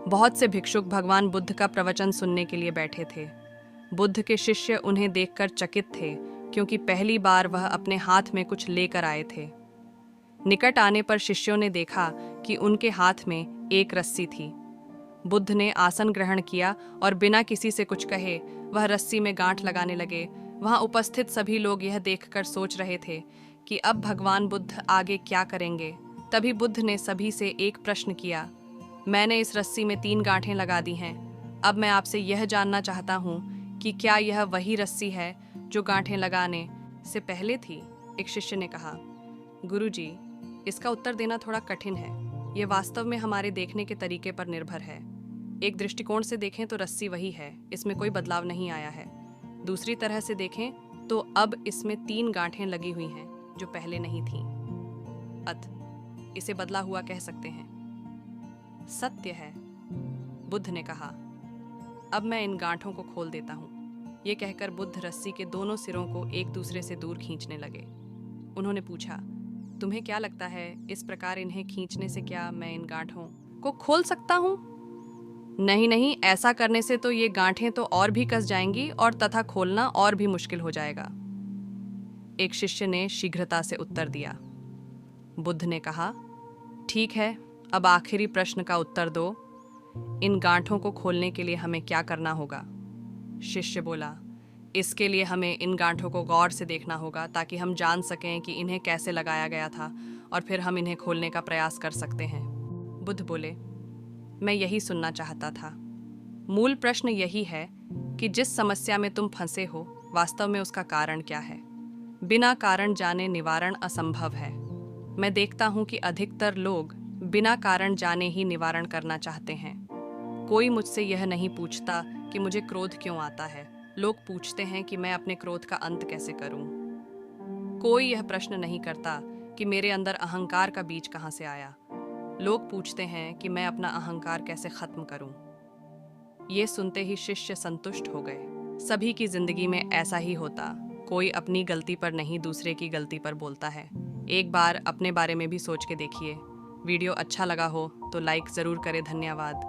बहुत से भिक्षुक भगवान बुद्ध का प्रवचन सुनने के लिए बैठे थे। बुद्ध के शिष्य उन्हें देखकर चकित थे, क्योंकि पहली बार वह अपने हाथ में कुछ लेकर आए थे। निकट आने पर शिष्यों ने देखा कि उनके हाथ में एक रस्सी थी। बुद्ध ने आसन ग्रहण किया और बिना किसी से कुछ कहे वह रस्सी में गांठ लगाने लगे। वहां उपस्थित सभी लोग यह देखकर सोच रहे थे कि अब भगवान बुद्ध आगे क्या करेंगे। तभी बुद्ध ने सभी से एक प्रश्न किया, मैंने इस रस्सी में 3 गांठें लगा दी हैं। अब मैं आपसे यह जानना चाहता हूँ कि क्या यह वही रस्सी है जो गांठें लगाने से पहले थी? एक शिष्य ने कहा, गुरुजी, इसका उत्तर देना थोड़ा कठिन है। यह वास्तव में हमारे देखने के तरीके पर निर्भर है। एक दृष्टिकोण से देखें तो रस्सी वही है, इसमें कोई बदलाव नहीं आया है। दूसरी तरह से देखें तो अब इसमें 3 गांठें लगी हुई हैं जो पहले नहीं थीं। इसे बदला हुआ कह सकते हैं। सत्य है, बुद्ध ने कहा। अब मैं इन गांठों को खोल देता हूँ। ये कहकर बुद्ध रस्सी के दोनों सिरों को एक दूसरे से दूर खींचने लगे। उन्होंने पूछा, तुम्हें क्या लगता है, इस प्रकार इन्हें खींचने से क्या मैं इन गांठों को खोल सकता हूँ? नहीं नहीं, ऐसा करने से तो ये गांठें तो और भी कस जाएंगी और तथा खोलना और भी मुश्किल हो जाएगा। एक शिष्य ने शीघ्रता से उत्तर दिया। बुद्ध ने कहा, ठीक है, अब आखिरी प्रश्न का उत्तर दो। इन गांठों को खोलने के लिए हमें क्या करना होगा? शिष्य बोला, इसके लिए हमें इन गांठों को गौर से देखना होगा ताकि हम जान सकें कि इन्हें कैसे लगाया गया था और फिर हम इन्हें खोलने का प्रयास कर सकते हैं। बुद्ध बोले, मैं यही सुनना चाहता था। मूल प्रश्न यही है कि जिस समस्या में तुम फंसे हो, वास्तव में उसका कारण क्या है? बिना कारण जाने निवारण असंभव है। मैं देखता हूं कि अधिकतर लोग बिना कारण जाने ही निवारण करना चाहते हैं। कोई मुझसे यह नहीं पूछता कि मुझे क्रोध क्यों आता है। लोग पूछते हैं कि मैं अपने क्रोध का अंत कैसे करूं। कोई यह प्रश्न नहीं करता कि मेरे अंदर अहंकार का बीज कहां से आया। लोग पूछते हैं कि मैं अपना अहंकार कैसे खत्म करूं। ये सुनते ही शिष्य संतुष्ट हो गए। सभी की जिंदगी में ऐसा ही होता। कोई अपनी गलती पर नहीं, दूसरे की गलती पर बोलता है। एक बार अपने बारे में भी सोच के देखिए। वीडियो अच्छा लगा हो तो लाइक ज़रूर करें। धन्यवाद।